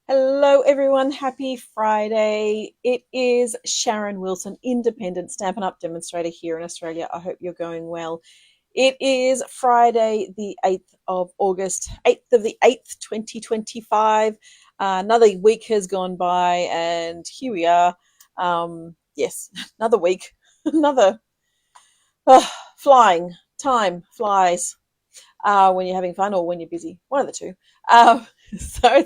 Hello, everyone. Happy Friday. It is Sharon Wilson, independent Stampin' Up! Demonstrator here in Australia. I hope you're going well. It is Friday, the 8th of August, 8th of the 8th, 2025. Another week has gone by, and here we are. Yes, another week, another flying. Time flies when you're having fun or when you're busy, one of the two. Um, so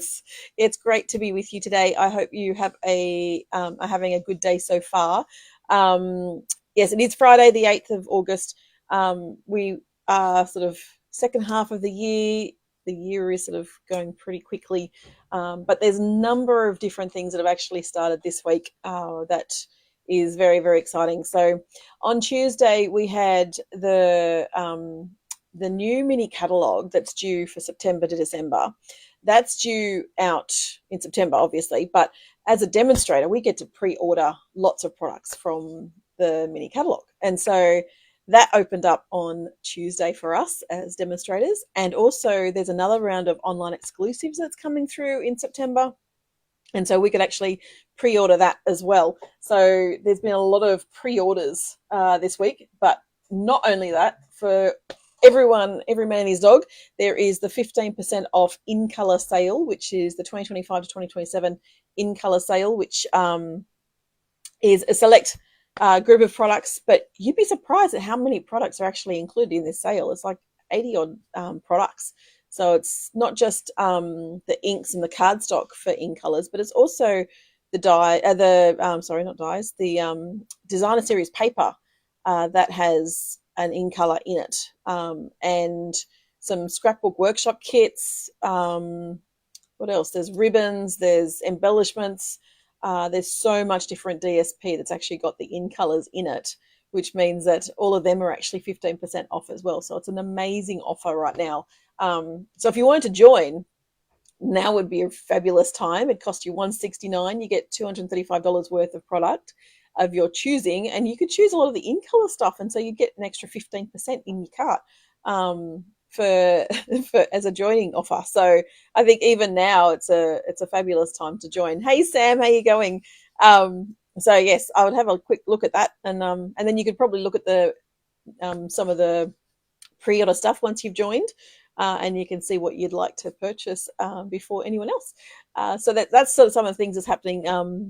it's great to be with you today. I hope you have are having a good day so far. Yes, it is Friday, the 8th of August. We are sort of second half of the year. The year is sort of going pretty quickly, but there's a number of different things that have actually started this week that is very, very exciting. So on Tuesday we had the new mini catalogue that's due for September to December. That's due out in September, obviously, but as a demonstrator, we get to pre-order lots of products from the mini catalogue. And so that opened up on Tuesday for us as demonstrators. And also there's another round of online exclusives that's coming through in September. And so we could actually pre-order that as well. So there's been a lot of pre-orders this week, but not only that, for everyone, every man and his dog, there is the 15% off in color sale, which is the 2025 to 2027 in color sale, which is a select group of products. But you'd be surprised at how many products are actually included in this sale. It's like 80 odd products. So it's not just the inks and the cardstock for in colors, but it's also not dyes, the designer series paper that has an in color in it, and some scrapbook workshop kits. What else? There's ribbons, there's embellishments. There's so much different DSP that's actually got the in colors in it, which means that all of them are actually 15% off as well. So it's an amazing offer right now. So if you wanted to join, now would be a fabulous time. It costs you $169. You get $235 worth of product of your choosing, and you could choose a lot of the in color stuff, and so you get an extra 15% in your cart for as a joining offer. So I think even now it's a fabulous time to join. Hey Sam, how you going? So yes, I would have a quick look at that, and then you could probably look at the some of the pre-order stuff once you've joined, and you can see what you'd like to purchase before anyone else. So that's sort of some of the things that's happening.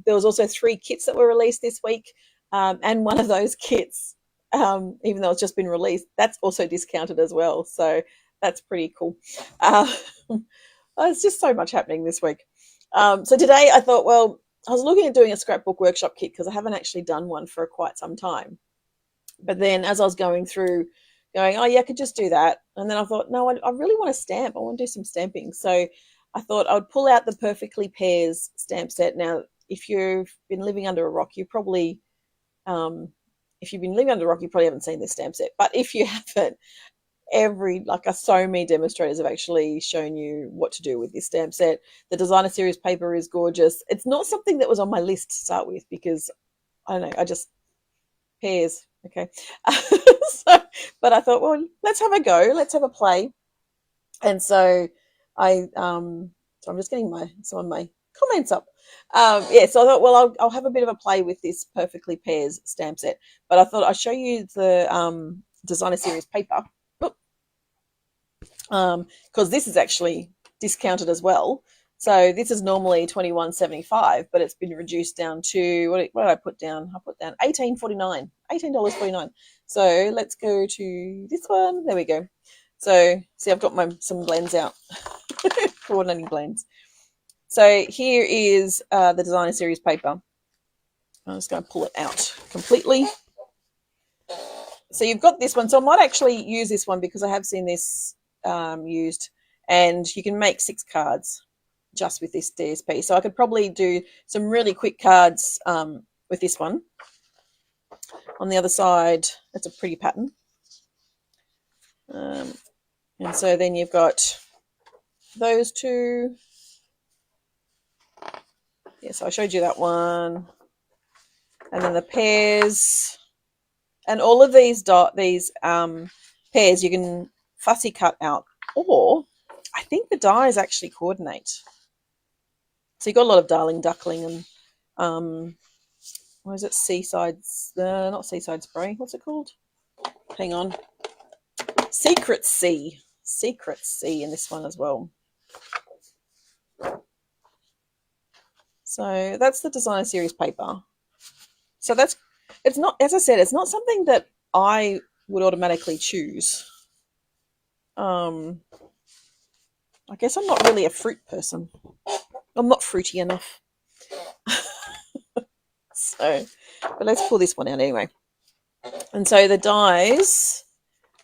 There was also 3 kits that were released this week, and one of those kits, even though it's just been released, that's also discounted as well. So that's pretty cool. There's just so much happening this week. So today I thought, well, I was looking at doing a scrapbook workshop kit because I haven't actually done one for quite some time. But then as I was going through, going, oh yeah, I could just do that. And then I thought, no, I really want to stamp. I want to do some stamping. So I thought I would pull out the Perfectly Pairs stamp set. Now, if you've been living under a rock, you probably, if you've been living under a rock, you probably haven't seen this stamp set. But if you haven't, so many demonstrators have actually shown you what to do with this stamp set. The designer series paper is gorgeous. It's not something that was on my list to start with because I don't know, I just pairs. Okay. But I thought, well, let's have a go. Let's have a play. And so so I'm just getting some of my comments up. Yeah, so I thought, well, I'll have a bit of a play with this Perfectly Pairs stamp set. But I thought I'd show you the designer series paper. Because this is actually discounted as well. So this is normally $21.75, but it's been reduced down to what did I put down? I put down $18.49. $18.49. So let's go to this one. There we go. So see, I've got some blends out, coordinating blends. So here is the designer series paper. I'm just going to pull it out completely. So you've got this one. So I might actually use this one because I have seen this used, and you can make 6 cards just with this DSP. So I could probably do some really quick cards with this one. On the other side, that's a pretty pattern. And so then you've got those 2. Yeah, so I showed you that one. And then the pairs. And all of these pairs you can fussy cut out, or I think the dies actually coordinate. So you got a lot of Darling Duckling and what is it? Seasides? Not Seaside Spray. What's it called? Hang on. Secret Sea. Secret Sea in this one as well. So that's the designer series paper. So it's not, as I said, it's not something that I would automatically choose. I guess I'm not really a fruit person. I'm not fruity enough. So, but let's pull this one out anyway. And so the dies,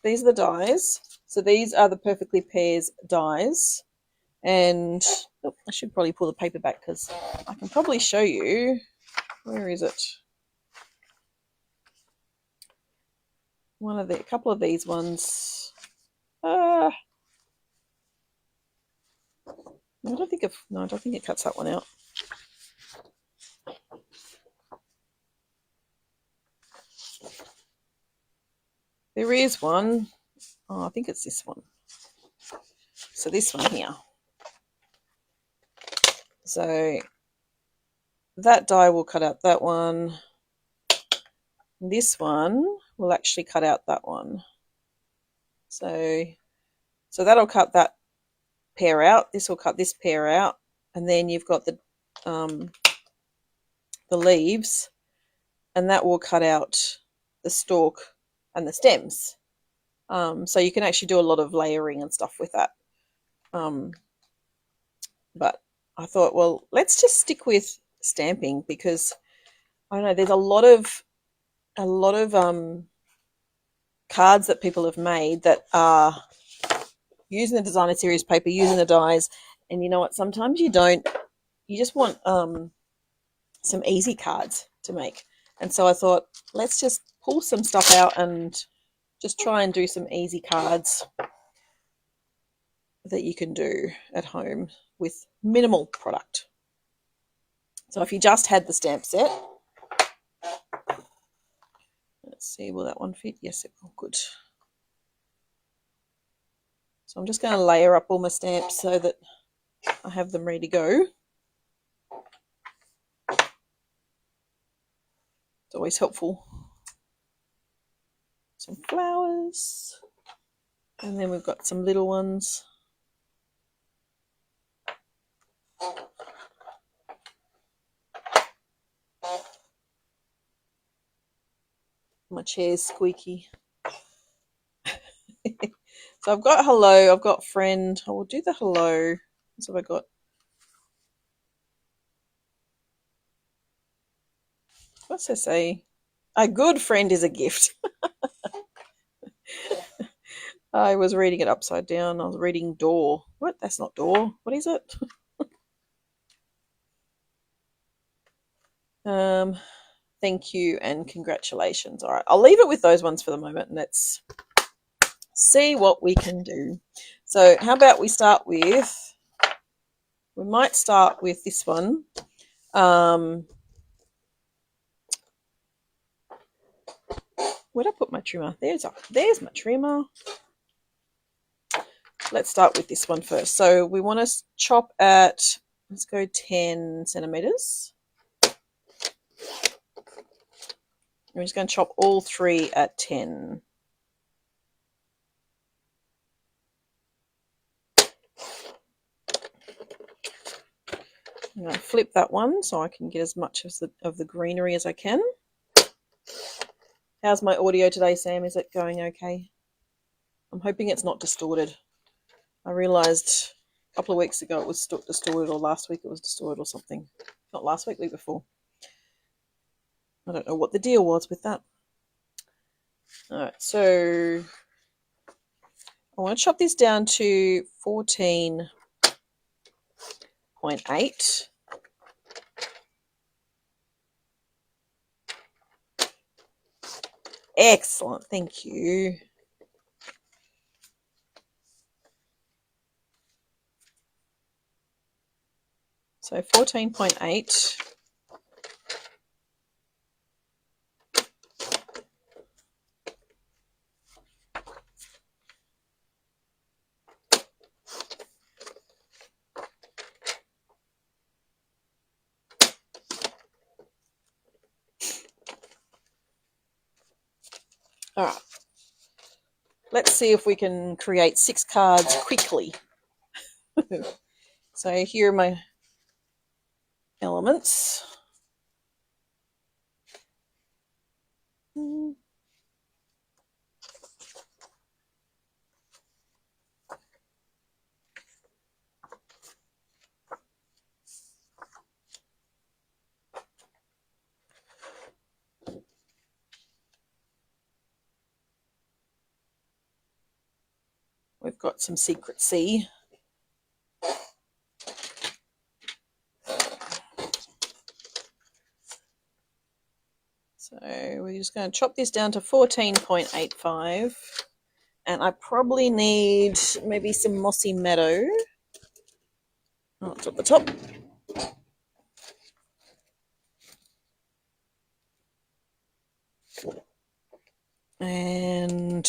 these are the dies. So these are the Perfectly Pairs dies. And I should probably pull the paper back because I can probably show you. Where is it? A couple of these ones. I don't think it cuts that one out. There is one. Oh, I think it's this one. So this one here. So that die will cut out that one. This one will actually cut out that one. So that'll cut that pair out. This will cut this pair out, and then you've got the leaves, and that will cut out the stalk and the stems. So you can actually do a lot of layering and stuff with that. But I thought, well, let's just stick with stamping because I don't know, there's a lot of cards that people have made that are using the designer series paper, using the dies, and you know what? Sometimes you just want some easy cards to make. And so I thought, let's just pull some stuff out and just try and do some easy cards that you can do at home with minimal product. So if you just had the stamp set, let's see, will that one fit? Yes, it will. Good. So I'm just going to layer up all my stamps so that I have them ready to go. It's always helpful. Some flowers. And then we've got some little ones. My chair's squeaky. So I've got hello, I've got friend. I will do the hello. What have I got? What's that say? A good friend is a gift. I was reading it upside down. I was reading door. What? That's not door. What is it? Thank you and congratulations. All right, I'll leave it with those ones for the moment and let's see what we can do. So how about we might start with this one. Where'd I put my trimmer? There's my trimmer. Let's start with this one first. So we want to chop at, let's go 10 centimeters. We're just going to chop all three at 10. I'm going to flip that one so I can get as much of the greenery as I can. How's my audio today, Sam? Is it going okay? I'm hoping it's not distorted. I realised a couple of weeks ago it was distorted, or last week it was distorted or something. Not last week, week before. I don't know what the deal was with that. Alright, so I want to chop this down to 14.8. Excellent, thank you. So 14.8. All right. Let's see if we can create 6 cards quickly. So here are my elements. We've got some Secret C. So we're just going to chop this down to 14.85. And I probably need maybe some Mossy Meadow. Oh, it's at the top. And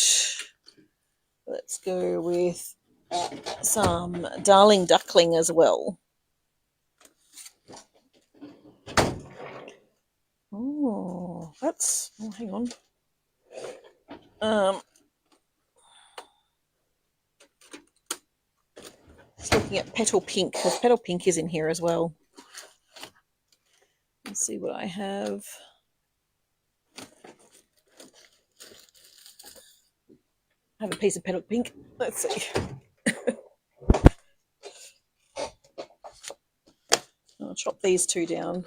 let's go with some Darling Duckling as well. Oh, that's... Oh, hang on. Just looking at Petal Pink, because Petal Pink is in here as well. Let's see what I have. I have a piece of Petal Pink. Let's see. I'll chop these 2 down.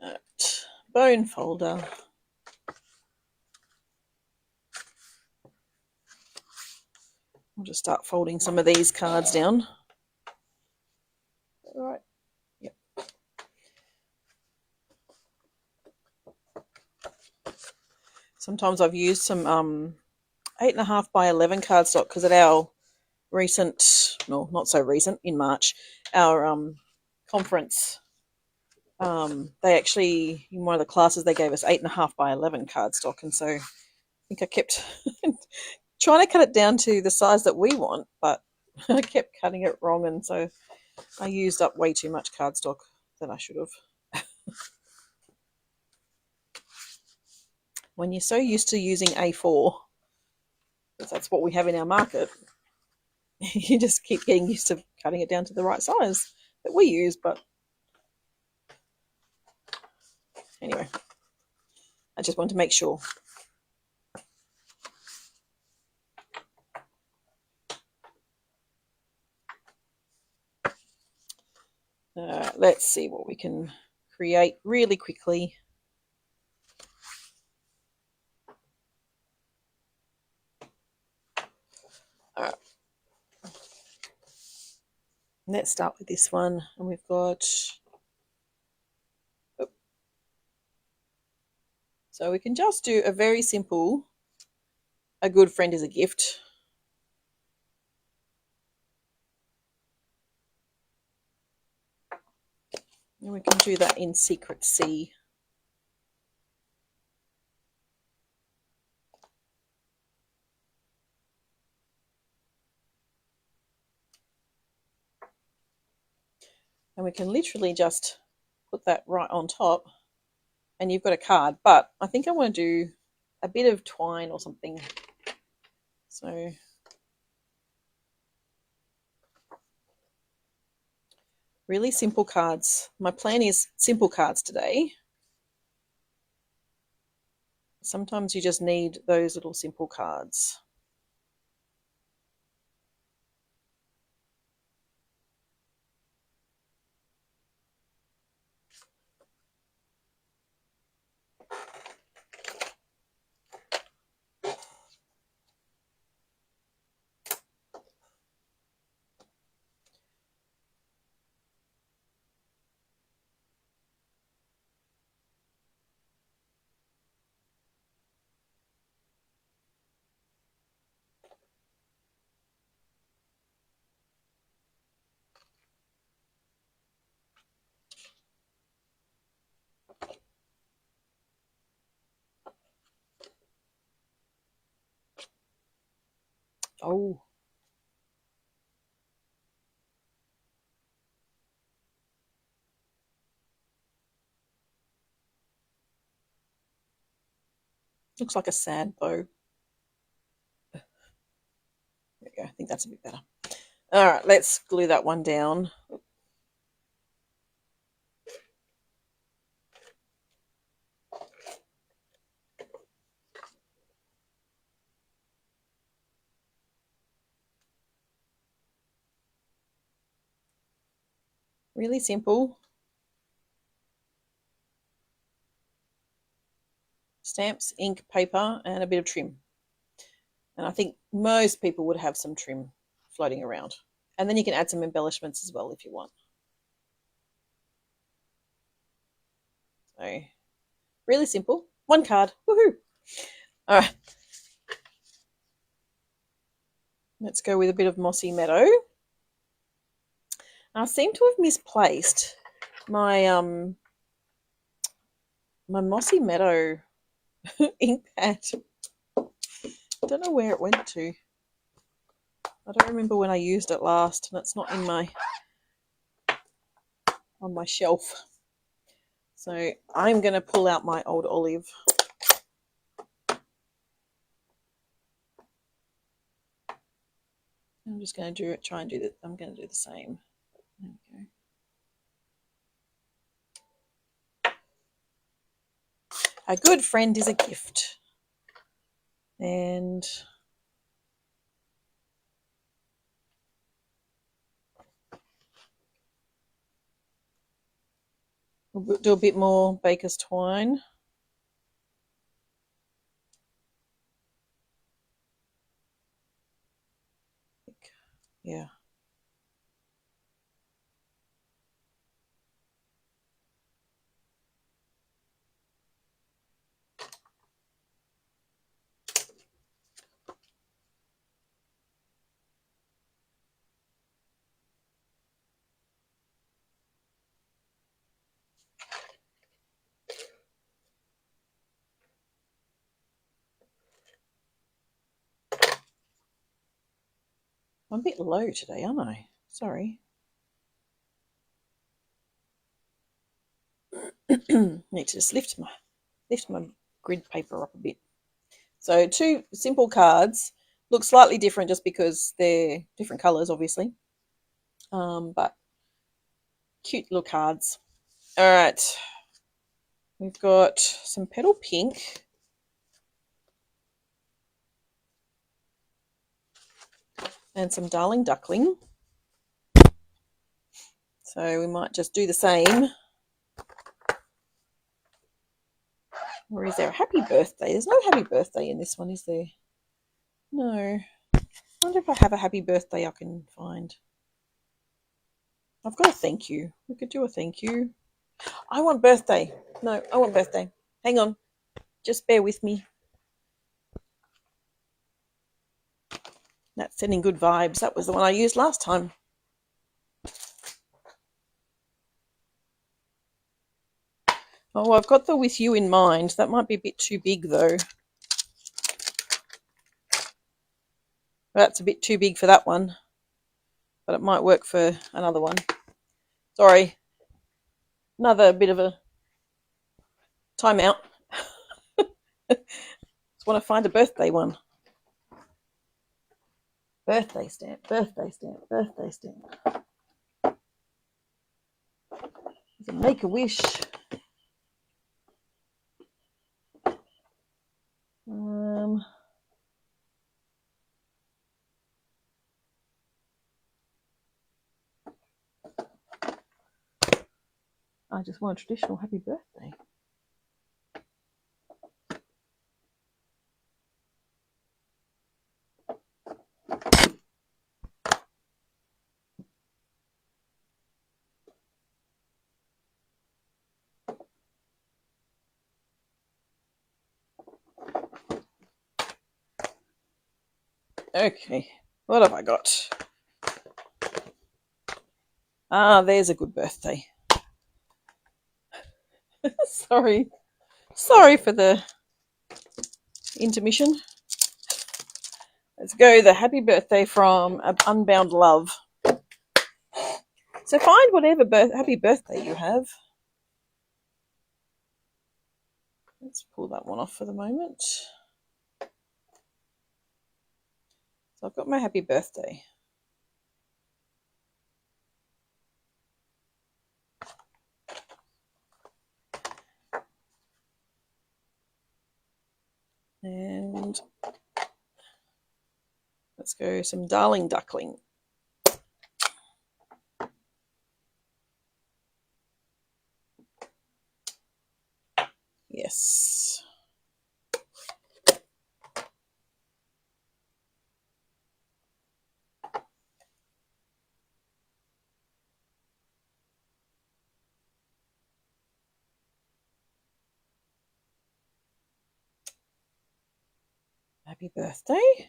Right. Bone folder. I'll just start folding some of these cards down. All right. Yep. Sometimes I've used some 8.5 by 11 cardstock because at our recent, no, not so recent, in March, our conference, they actually, in one of the classes, they gave us 8.5 by 11 cardstock, and so I think I kept trying to cut it down to the size that we want, but I kept cutting it wrong, and so I used up way too much cardstock than I should have. When you're so used to using A4, because that's what we have in our market, you just keep getting used to cutting it down to the right size that we use. But anyway, I just want to make sure. Let's see what we can create really quickly. All right. Let's start with this one, and we've got... Oh. So we can just do a very simple, a good friend is a gift. And we can do that in Secret C. And we can literally just put that right on top, and you've got a card. But I think I want to do a bit of twine or something. So really simple cards. My plan is simple cards today. Sometimes you just need those little simple cards. Oh, looks like a sad bow. There we go. I think that's a bit better. All right, let's glue that one down. Really simple. Stamps, ink, paper, and a bit of trim. And I think most people would have some trim floating around. And then you can add some embellishments as well if you want. So, really simple. One card. Woohoo! All right. Let's go with a bit of Mossy Meadow. I seem to have misplaced my my Mossy Meadow ink pad. I don't know where it went to. I don't remember when I used it last, and it's not in my on my shelf. So I'm going to pull out my old olive. I'm just going to try and do that. I'm going to do the same. There we go. A good friend is a gift. And we'll do a bit more baker's twine. Yeah. I'm a bit low today, aren't I? Sorry. Need to just lift my grid paper up a bit. So 2 simple cards. Look slightly different just because they're different colours, obviously. But cute little cards. All right. We've got some petal pink. And some Darling Duckling. So we might just do the same. Or is there a happy birthday? There's no happy birthday in this one, is there? No. I wonder if I have a happy birthday I can find. I've got a thank you. We could do a thank you. I want birthday. No, I want birthday. Hang on. Just bear with me. That's sending good vibes. That was the one I used last time. Oh, I've got the with you in mind. That might be a bit too big, though. That's a bit too big for that one. But it might work for another one. Sorry. Another bit of a timeout. Just want to find a birthday one. Birthday stamp, birthday stamp, birthday stamp. Make a wish. I just want a traditional happy birthday. Okay, what have I got? Ah, there's a good birthday. Sorry for the intermission. Let's go the happy birthday from Unbound Love. So find whatever happy birthday you have. Let's pull that one off for the moment. So I've got my happy birthday. And let's go some Darling Duckling. Yes. Happy birthday.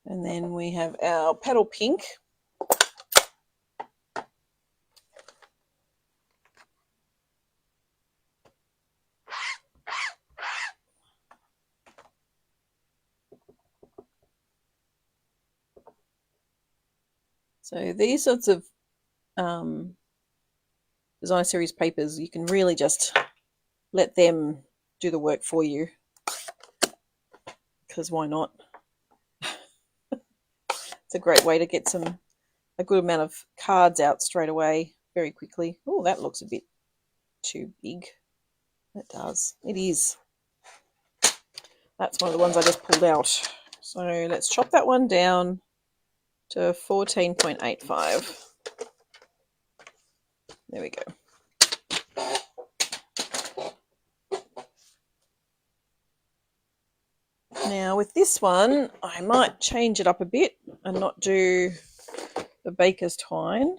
And then we have our Petal Pink. So these sorts of design series papers, you can really just let them do the work for you, because why not? It's a great way to get a good amount of cards out straight away very quickly. Oh, that looks a bit too big. It does. It is. That's one of the ones I just pulled out. So let's chop that one down to 14.85. There we go. Now with this one, I might change it up a bit and not do the baker's twine.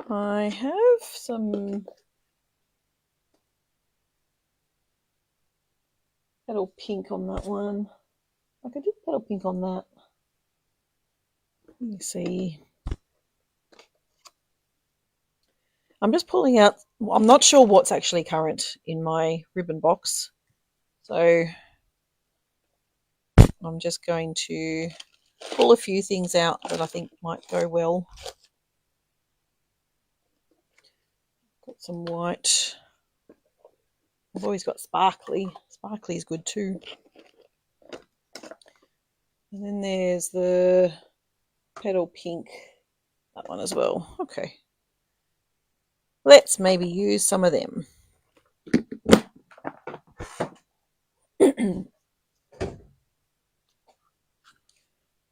I have some Petal Pink on that one. I could do Petal Pink on that. Let me see. I'm just pulling out, I'm not sure what's actually current in my ribbon box. So I'm just going to pull a few things out that I think might go well. Got some white. I've always got sparkly. Sparkly is good too. And then there's the Petal Pink, that one as well. Okay. Let's maybe use some of them.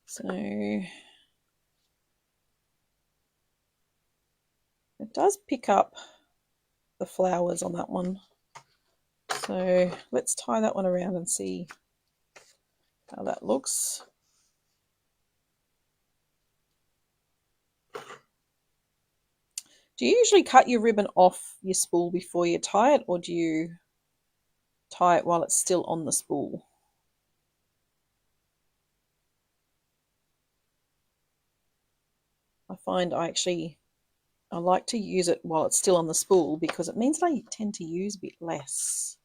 So it does pick up the flowers on that one. So let's tie that one around and see how that looks. Do you usually cut your ribbon off your spool before you tie it, or do you tie it while it's still on the spool? I find I like to use it while it's still on the spool, because it means I tend to use a bit less.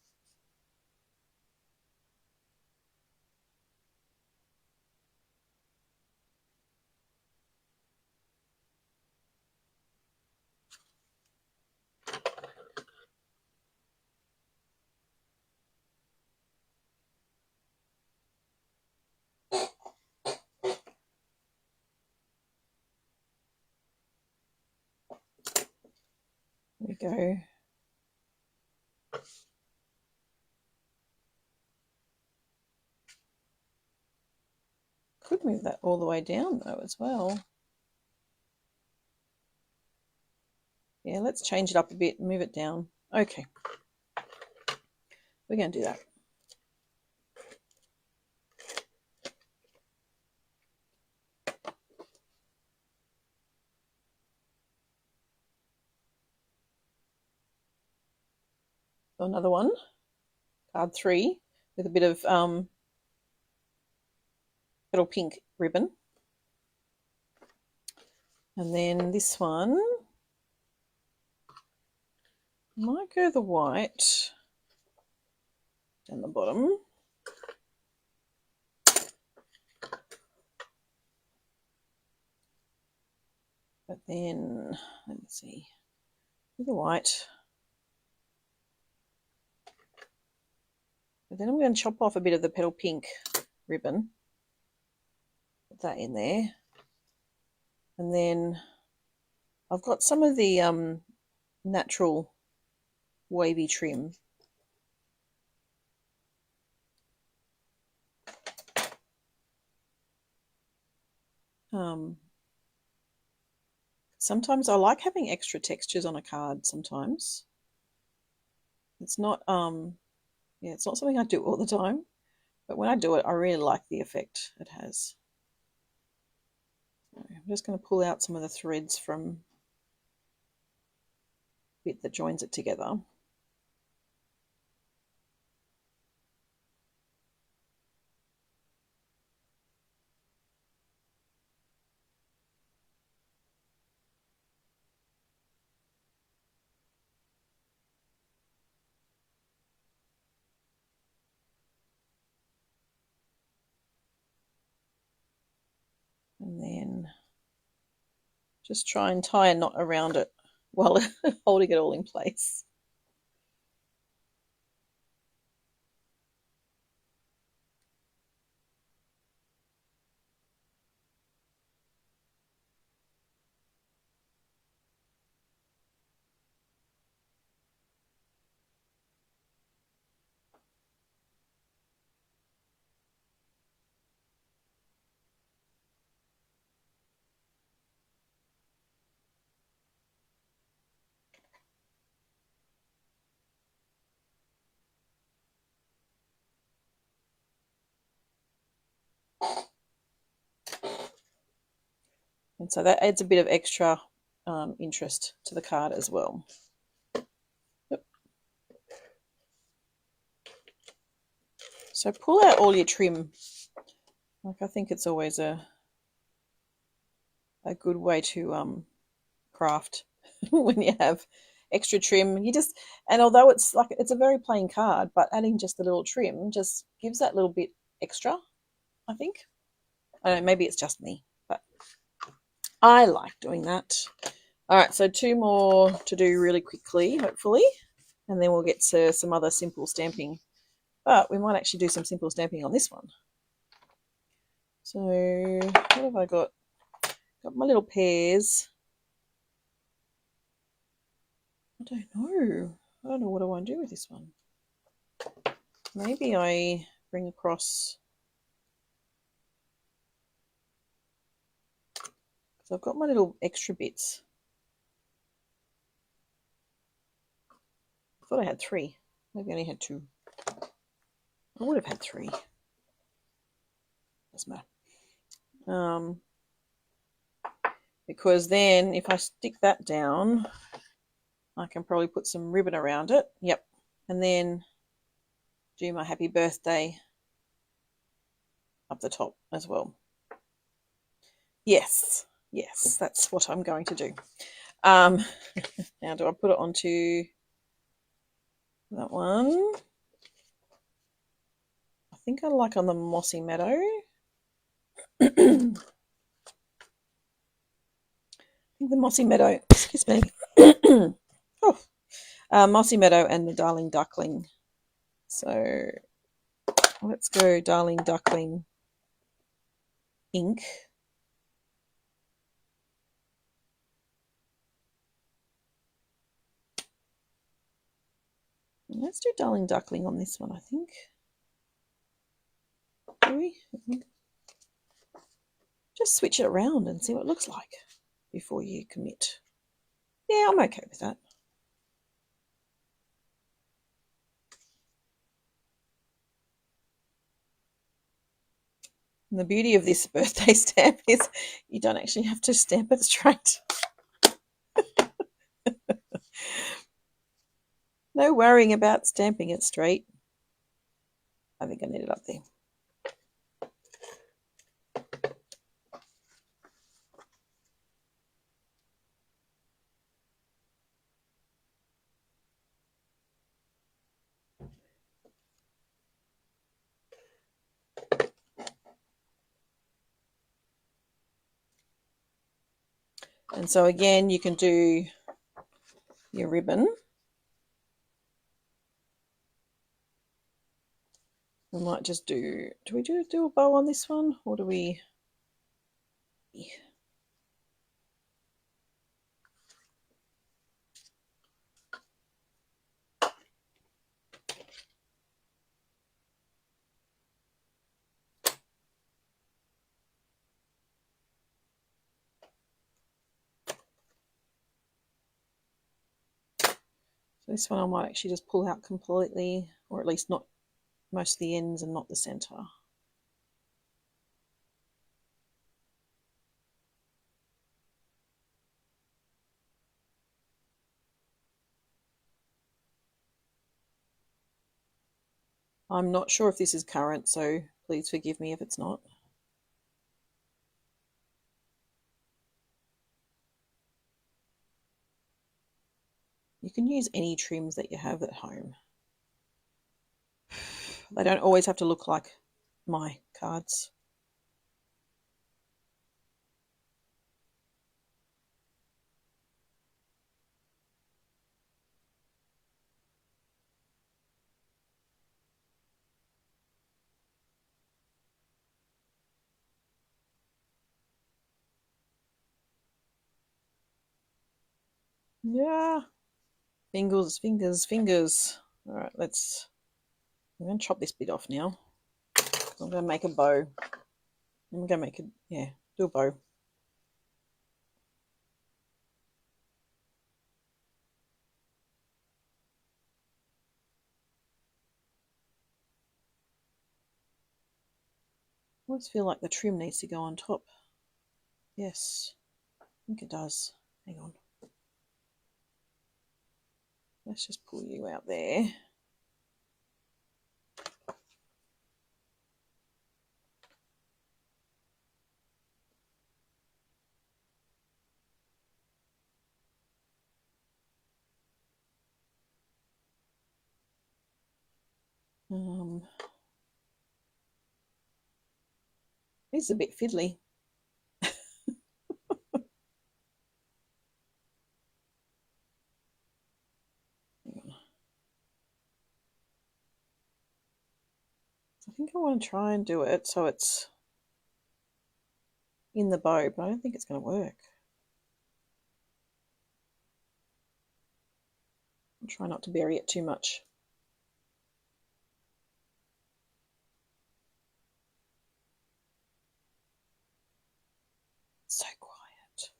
There we go. Could move that all the way down though as well. Yeah, let's change it up a bit and move it down. Okay. We're going to do that. So another one, card 3, with a bit of Petal Pink ribbon. And then this one, I might go the white. down the bottom. But then, let me see, with the white. But then I'm going to chop off a bit of the petal pink ribbon. Put that in there. And then I've got some of the natural wavy trim. Sometimes I like having extra textures on a card sometimes. It's not it's not something I do all the time, but when I do it, I really like the effect it has. So I'm just going to pull out some of the threads from the bit that joins it together. And then just try and tie a knot around it while holding it all in place. And so that adds a bit of extra interest to the card as well. Yep. So pull out all your trim. Like, I think it's always a good way to craft when you have extra trim. And although it's a very plain card, but adding just a little trim just gives that little bit extra, I think. I don't know, maybe it's just me, but I like doing that. All right, so 2 more to do really quickly, hopefully, and then we'll get to some other simple stamping. But we might actually do some simple stamping on this one. So what have I got? Got my little pears. I don't know. I don't know what I want to do with this one. Maybe I bring across, because I've got my little extra bits. I thought I had 3. Maybe I only had 2. I would have had 3. Doesn't matter. Because then if I stick that down, I can probably put some ribbon around it. Yep. And then do my happy birthday up the top as well. Yes, that's what I'm going to do. Now, do I put it onto that one? I think I like on the Mossy Meadow. I think the Mossy Meadow, excuse me. Oh, Mossy Meadow and the Darling Duckling. So let's go Darling Duckling ink. Let's do Darling Duckling on this one, I think. Do we? Just switch it around and see what it looks like before you commit. Yeah, I'm okay with that. And the beauty of this birthday stamp is you don't actually have to stamp it straight. No worrying about stamping it straight. I think I need it up there. And so again, you can do your ribbon. We might just do we do a bow on this one, or do we? So this one I might actually just pull out completely, or at least not most of the ends and not the center. I'm not sure if this is current, so please forgive me if it's not. You can use any trims that you have at home. They don't always have to look like my cards. Yeah. Fingers, fingers, fingers. All right, I'm going to chop this bit off now. I'm going to make a bow. I'm going to make do a bow. I always feel like the trim needs to go on top. Yes, I think it does. Hang on. Let's just pull you out there. This is a bit fiddly. I think I want to try and do it so it's in the bow, but I don't think it's going to work. I'll try not to bury it too much. So quiet.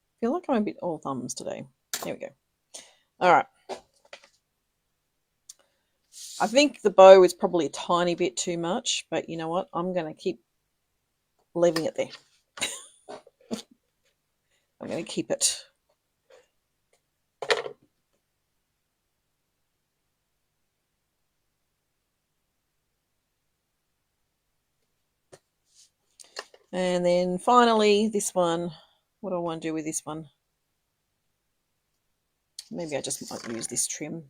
I feel like I'm a bit all thumbs today. There we go. All right. I think the bow is probably a tiny bit too much, but you know what? I'm going to keep leaving it there. I'm going to keep it. And then finally, this one. What do I want to do with this one? Maybe I just might use this trim.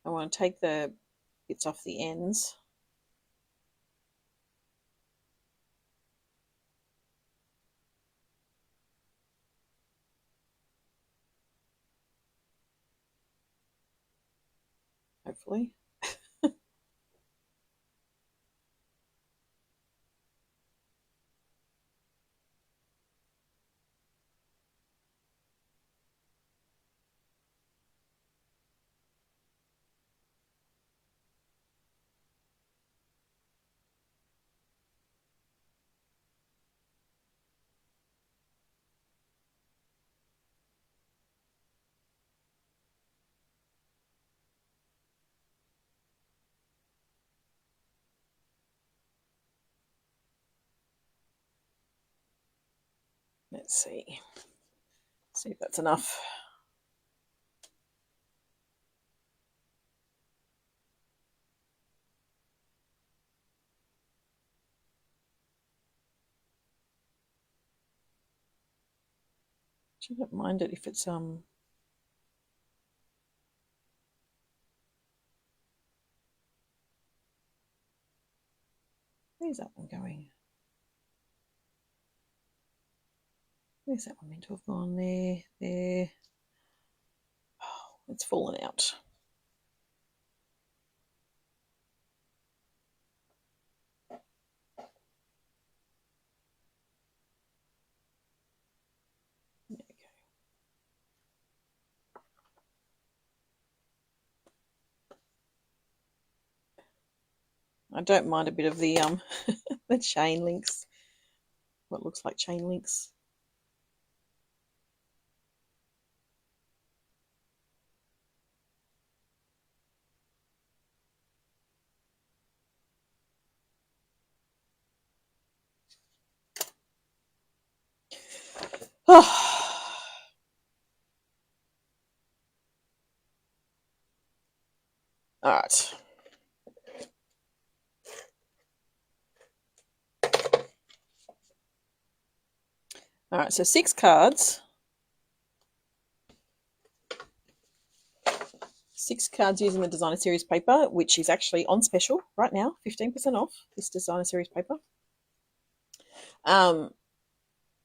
I want to take the bits off the ends. Hopefully. Let's see if that's enough. I don't mind it if it's where's that one going? Where's that one meant to have gone? There. Oh, it's fallen out. There we go. I don't mind a bit of the the chain links. What looks like chain links. Oh. All right. All right, so 6 cards. 6 cards using the Designer Series paper, which is actually on special right now, 15% off this Designer Series paper.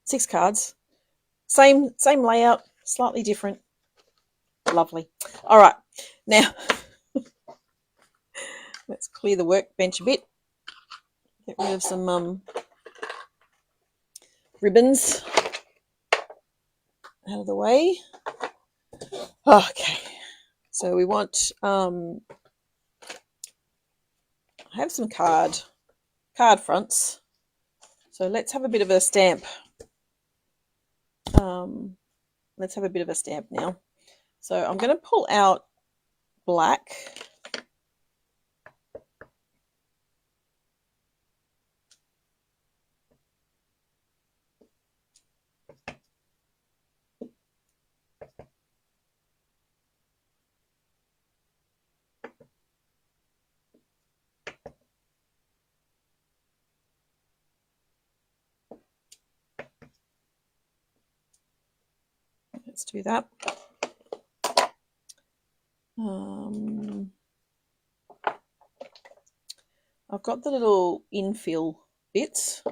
6 cards, same layout, slightly different. Lovely. All right, now let's clear the workbench a bit. Get rid of some ribbons out of the way. Okay, so we want I have some card fronts. So let's have a bit of a stamp. Let's have a bit of a stamp now. So I'm going to pull out black. Let's do that. I've got the little infill bits.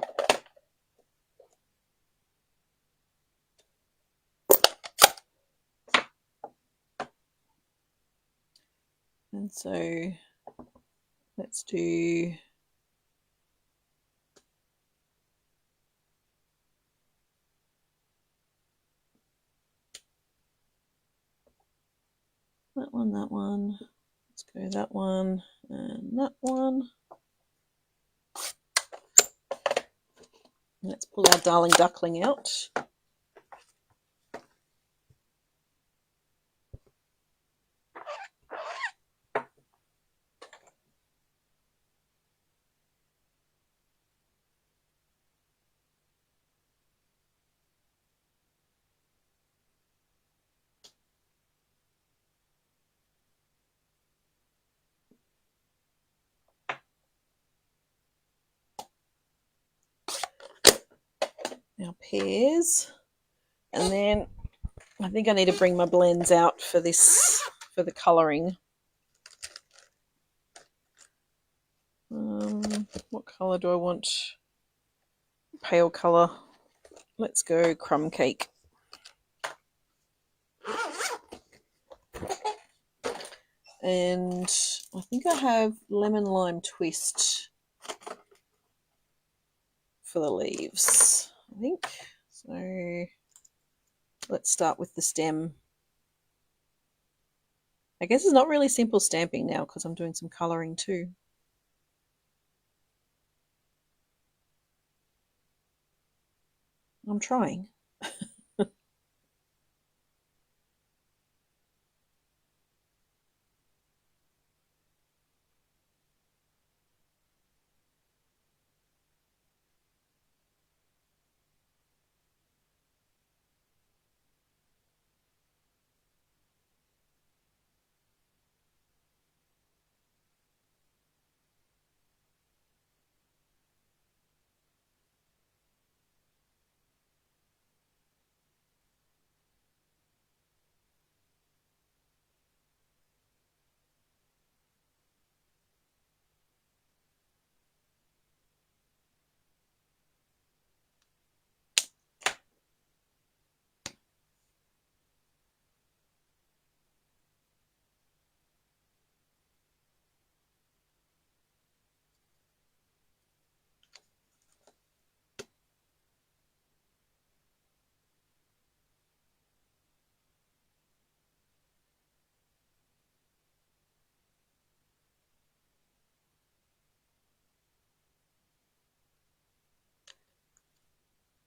And so let's do that one. Let's go that one and that one. Let's pull our darling duckling out. Our pears, and then I think I need to bring my blends out for this, for the colouring. What colour do I want? Pale colour. Let's go crumb cake. And I think I have lemon lime twist for the leaves, I think. So let's start with the stem. I guess it's not really simple stamping now because I'm doing some colouring too. I'm trying.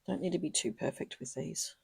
Don't need to be too perfect with these.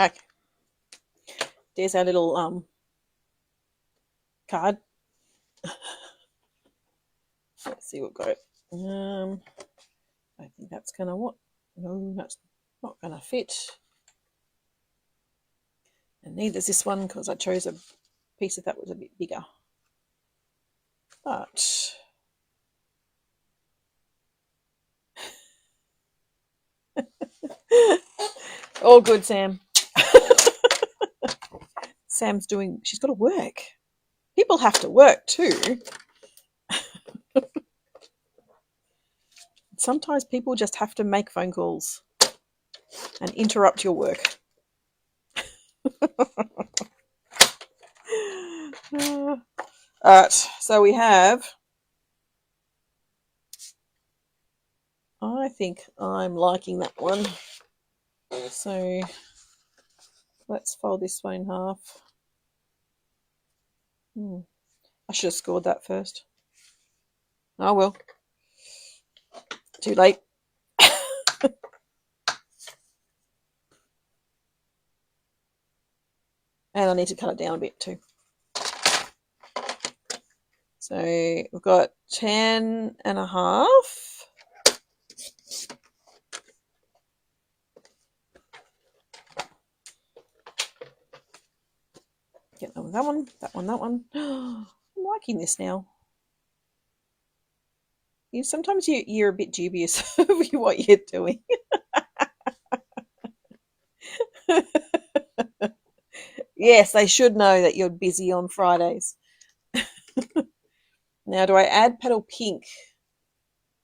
Okay. There's our little card. Let's see what got it. I think that's gonna what? No, that's not gonna fit. And neither's this one because I chose a piece of that was a bit bigger. But all good, Sam. Sam's doing, she's got to work. People have to work too. Sometimes people just have to make phone calls and interrupt your work. Alright, so we have, I think I'm liking that one. So let's fold this one in half. I should have scored that first. Oh well. Too late. And I need to cut it down a bit too. So we've got 10 and a half. Get that one, that one, that one, that one. I'm liking this now. Sometimes you're a bit dubious of what you're doing. Yes, they should know that you're busy on Fridays. Now, do I add petal pink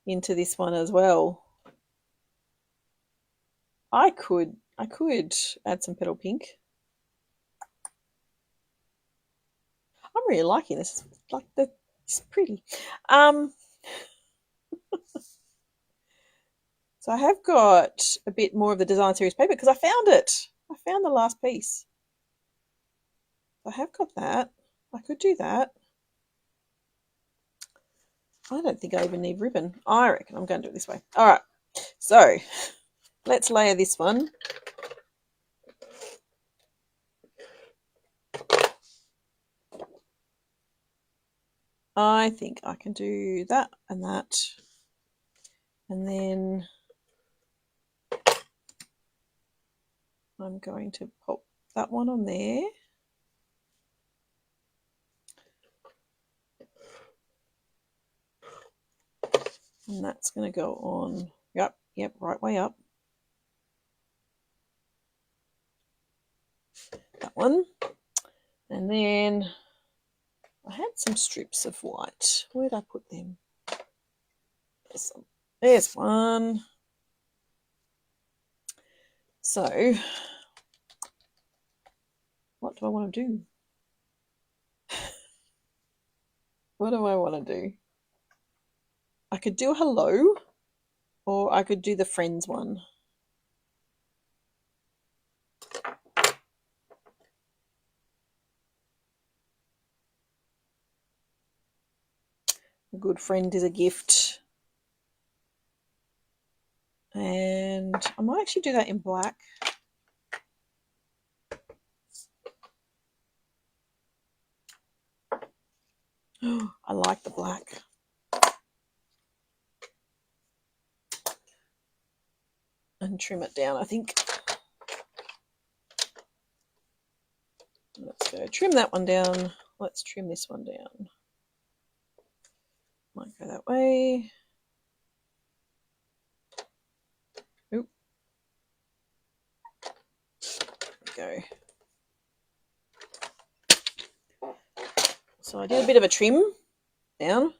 into this one as well? I could add some petal pink. I'm really liking this. It's pretty. So I have got a bit more of the design series paper because I found it. I found the last piece. I have got that. I could do that. I don't think I even need ribbon. I reckon I'm going to do it this way. All right. So let's layer this one. I think I can do that and that. And then I'm going to pop that one on there. And that's going to go on, yep, right way up. That one. And then I had some strips of white. Where did I put them? There's one. So, what do I want to do? What do I want to do? I could do hello, or I could do the friends one. A good friend is a gift. And I might actually do that in black. I like the black. And trim it down, I think. Let's go trim that one down. Let's trim this one down. Might go that way. Oop. There we go. So I did a bit of a trim down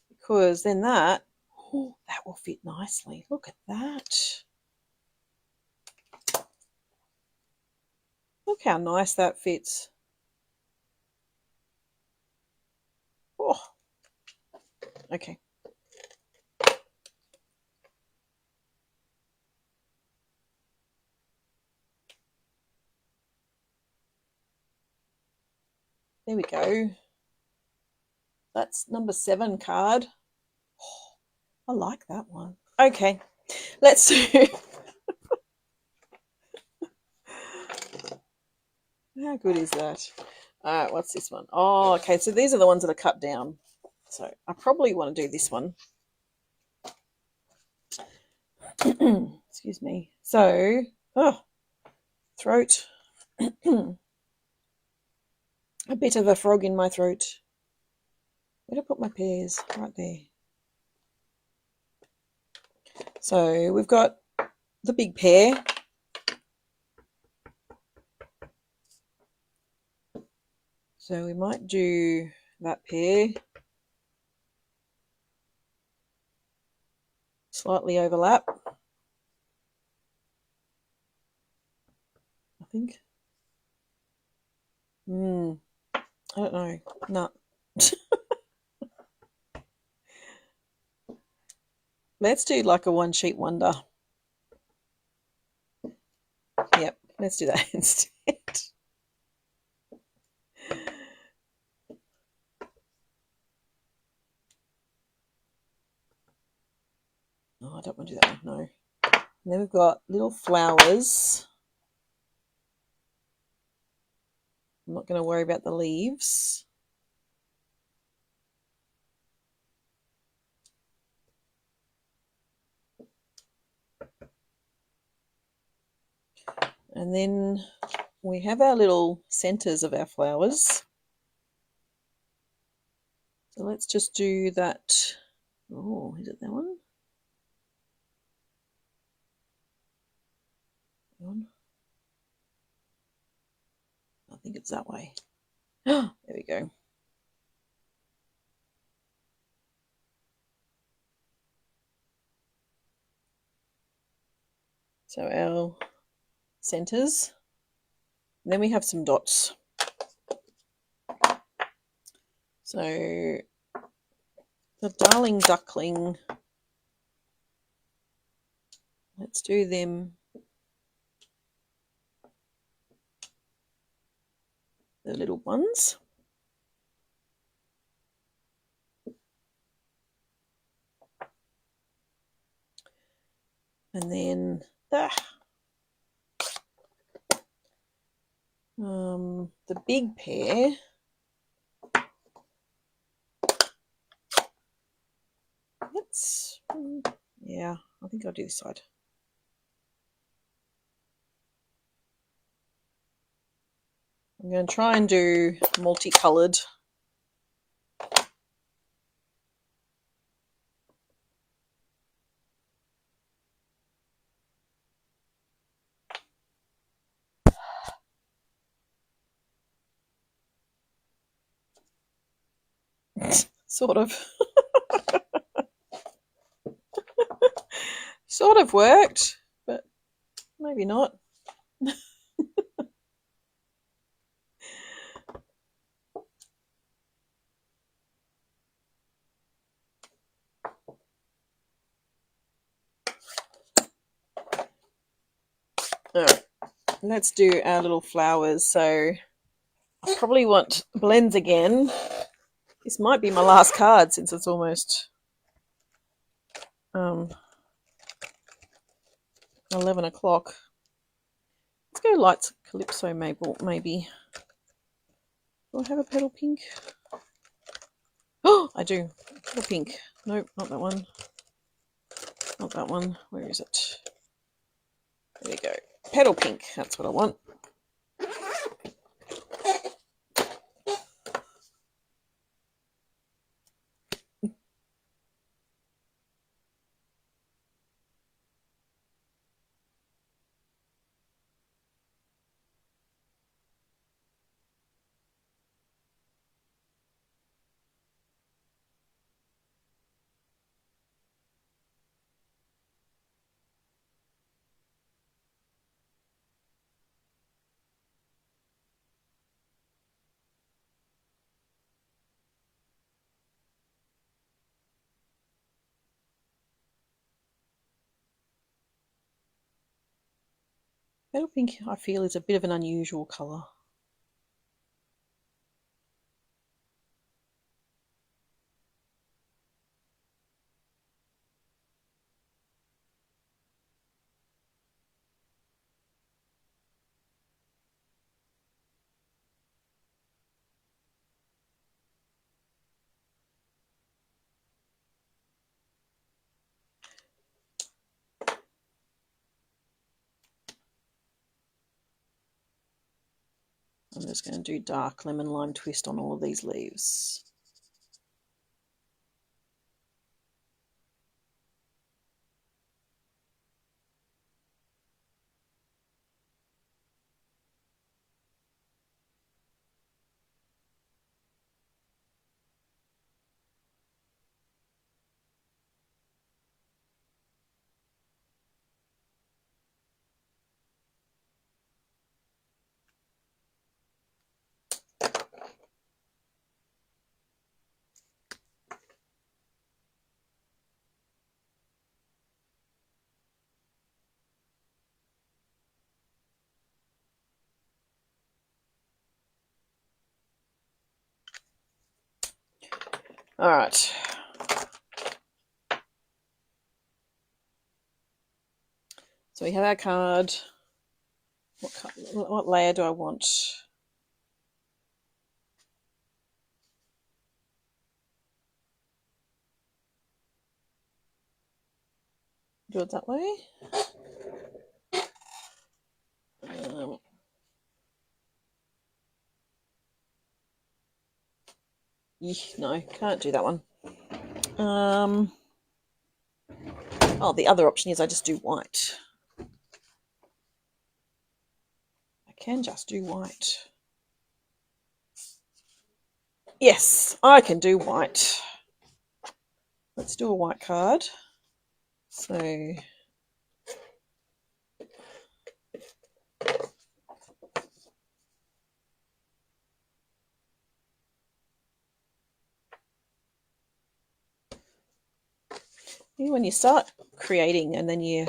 because then that will fit nicely. Look at that. Look how nice that fits. Oh, okay. There we go. That's number 7 card. Oh, I like that one. Okay, let's do. How good is that? All right, what's this one? Oh, okay, so these are the ones that are cut down. So I probably want to do this one. Excuse me. So, throat. A bit of a frog in my throat. Where did I put my pears? Right there. So we've got the big pear. So we might do that pear. Slightly overlap. I think. I don't know. No. Let's do like a one sheet wonder. Yep, let's do that instead. Oh, I don't want to do that one, no. And then we've got little flowers. I'm not going to worry about the leaves. And then we have our little centers of our flowers. So let's just do that. Oh, is it that one? I think it's that way. There we go. So our centers. And then we have some dots. So the darling duckling, let's do them. The little ones. And then the big pear. Yeah, I think I'll do this side. I'm going to try and do multicolored. Sort of. Sort of worked, but maybe not. All right, let's do our little flowers. So I probably want blends again. This might be my last card since it's almost 11 o'clock. Let's go Lights Calypso maybe. Do I have a petal pink? Oh, I do. Petal pink. Nope, not that one. Not that one. Where is it? There we go. Petal pink. That's what I want. Petal pink, I feel, is a bit of an unusual colour. I'm just going to do dark lemon lime twist on all of these leaves. All right. So we have our card. What layer do I want? Do it that way. No, can't do that one. Oh, the other option is I just do white. I can just do white. Yes, I can do white. Let's do a white card. So when you start creating and then your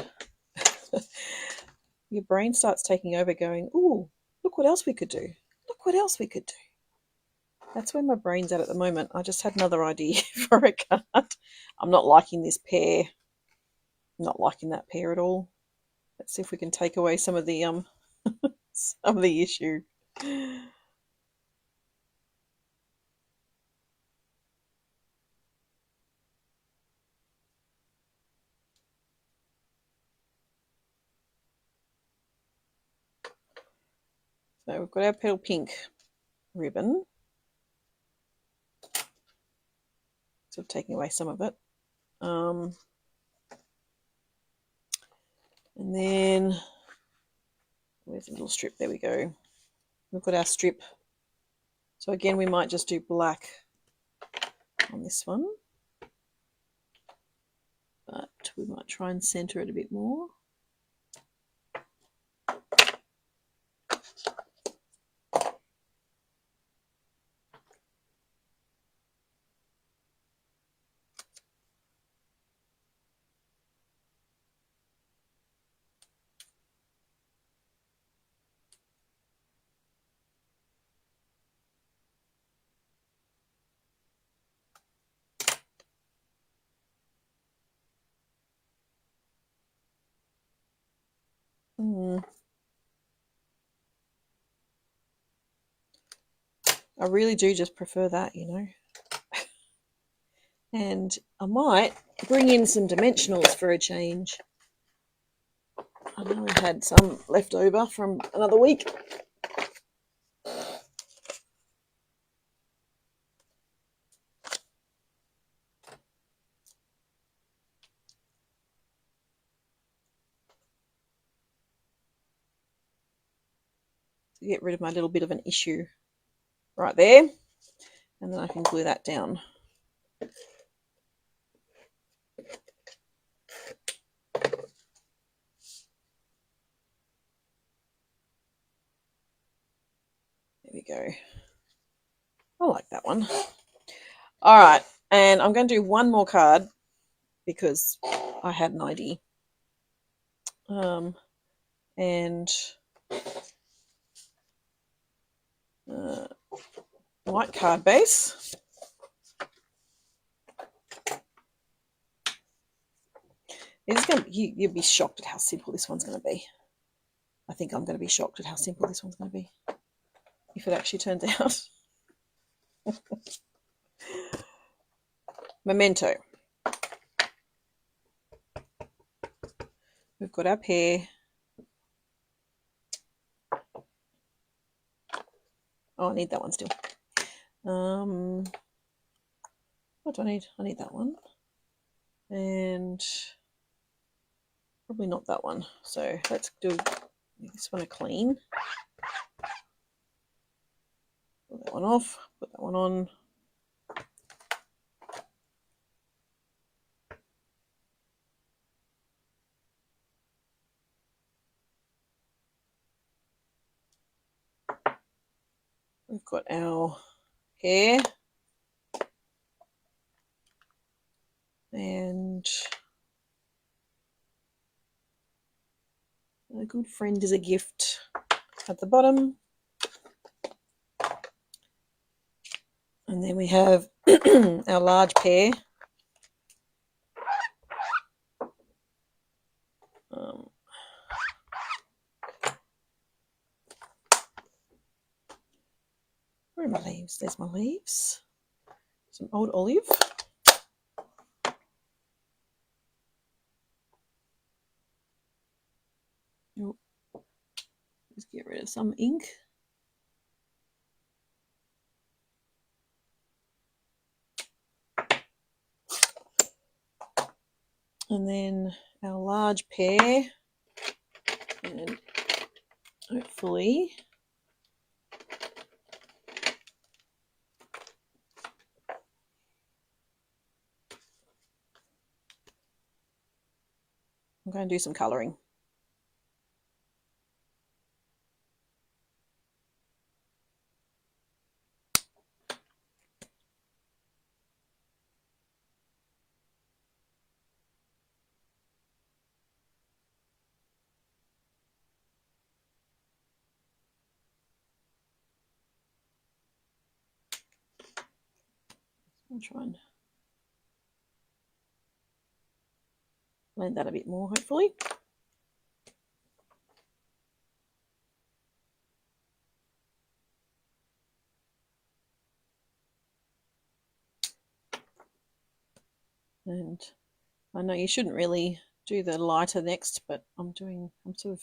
brain starts taking over going, ooh, look what else we could do. Look what else we could do. That's where my brain's at the moment. I just had another idea for a card. I'm not liking this pair. I'm not liking that pair at all. Let's see if we can take away some of the some of the issue. So we've got our petal pink ribbon. Sort of taking away some of it. And then, where's the little strip? There we go. We've got our strip. So again, we might just do black on this one. But we might try and center it a bit more. I really do just prefer that, you know. And I might bring in some dimensionals for a change. I know I had some left over from another week. To get rid of my little bit of an issue right there. And then I can glue that down. There we go. I like that one. All right, and I'm going to do one more card because I had an idea. And white card base. It's going to be, you'll be shocked at how simple this one's going to be. I think I'm going to be shocked at how simple this one's going to be if it actually turns out. Memento. We've got our pair. Oh, I need that one still. What do I need? I need that one. And probably not that one. So let's do this one a clean. Put that one off. Put that one on. We've got our hair. And a good friend is a gift at the bottom. And then we have our large pair. Where are my leaves? There's my leaves. Some old olive. Oh, let's get rid of some ink. And then our large pair. And hopefully I'm going to do some colouring. I'll try and blend that a bit more, hopefully. And I know you shouldn't really do the lighter next, but I'm sort of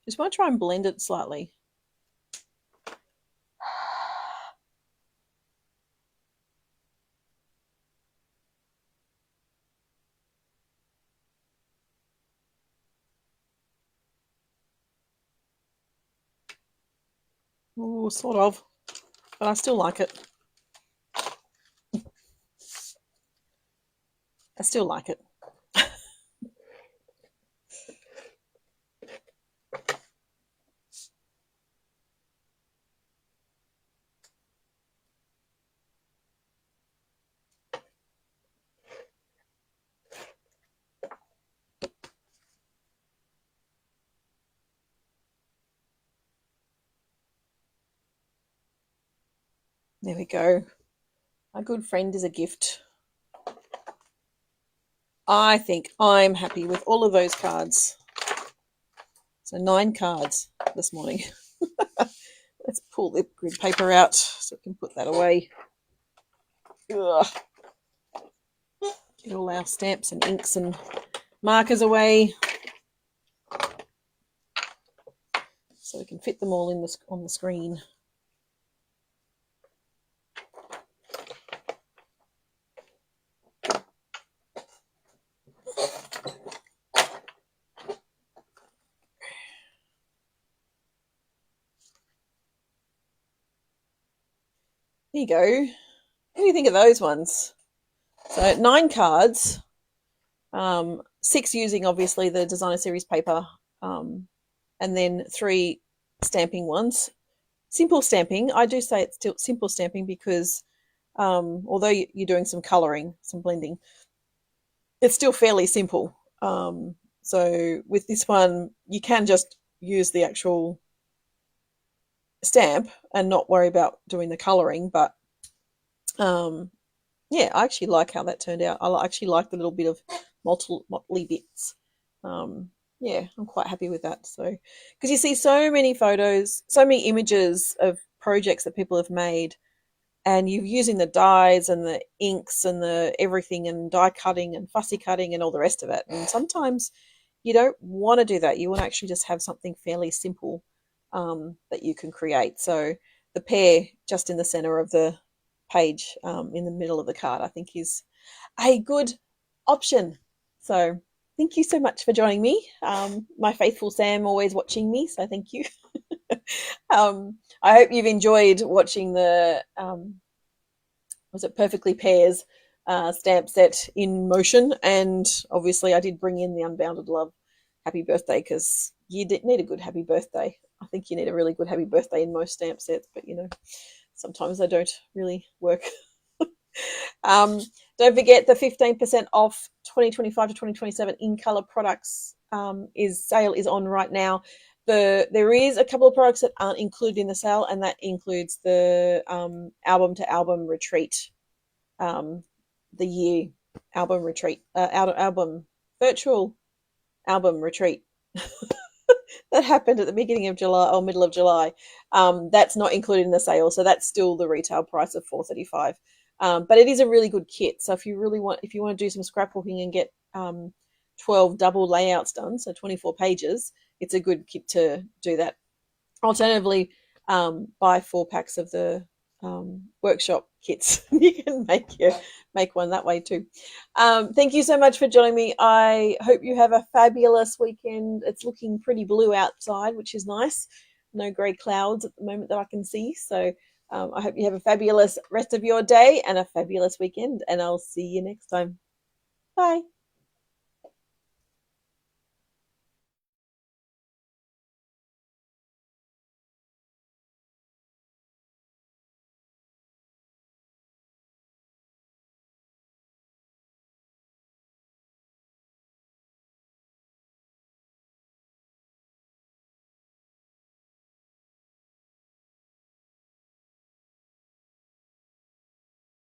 just want to try and blend it slightly. Oh, sort of, but I still like it. I still like it. There we go. A good friend is a gift. I think I'm happy with all of those cards. So 9 cards this morning. Let's pull the grid paper out so we can put that away. Ugh. Get all our stamps and inks and markers away so we can fit them all in on the screen. There you go. What do you think of those ones? So 9 cards, 6 using obviously the designer series paper, and then 3 stamping ones. Simple stamping. I do say it's still simple stamping because although you're doing some colouring, some blending, it's still fairly simple. So with this one, you can just use the actual stamp and not worry about doing the colouring, but yeah, I actually like how that turned out. I actually like the little bit of motley bits. Yeah, I'm quite happy with that. So, because you see so many photos, so many images of projects that people have made, and you're using the dyes and the inks and the everything and die cutting and fussy cutting and all the rest of it. And sometimes you don't want to do that. You want to actually just have something fairly simple that you can create. So the pear just in the center of the page in the middle of the card, I think is a good option. So thank you so much for joining me. My faithful Sam always watching me, so thank you. I hope you've enjoyed watching the was it Perfectly Pairs stamp set in motion, and obviously I did bring in the Unbounded Love happy birthday because you need a good happy birthday. I think you need a really good happy birthday in most stamp sets, but you know, sometimes they don't really work. Don't forget the 15% off 2025 to 2027 in color products sale is on right now. There is a couple of products that aren't included in the sale, and that includes the album to album retreat, the year album retreat, virtual album retreat that happened at the beginning of July or middle of July. That's not included in the sale, so that's still the retail price of $435. But it is a really good kit. So if you want to do some scrapbooking and get 12 double layouts done, so 24 pages, it's a good kit to do that. Alternatively, buy 4 packs of the workshop kits. You can make one that way too. Thank you so much for joining me. I hope you have a fabulous weekend. It's looking pretty blue outside, which is nice. No grey clouds at the moment that I can see. So I hope you have a fabulous rest of your day and a fabulous weekend, and I'll see you next time. Bye.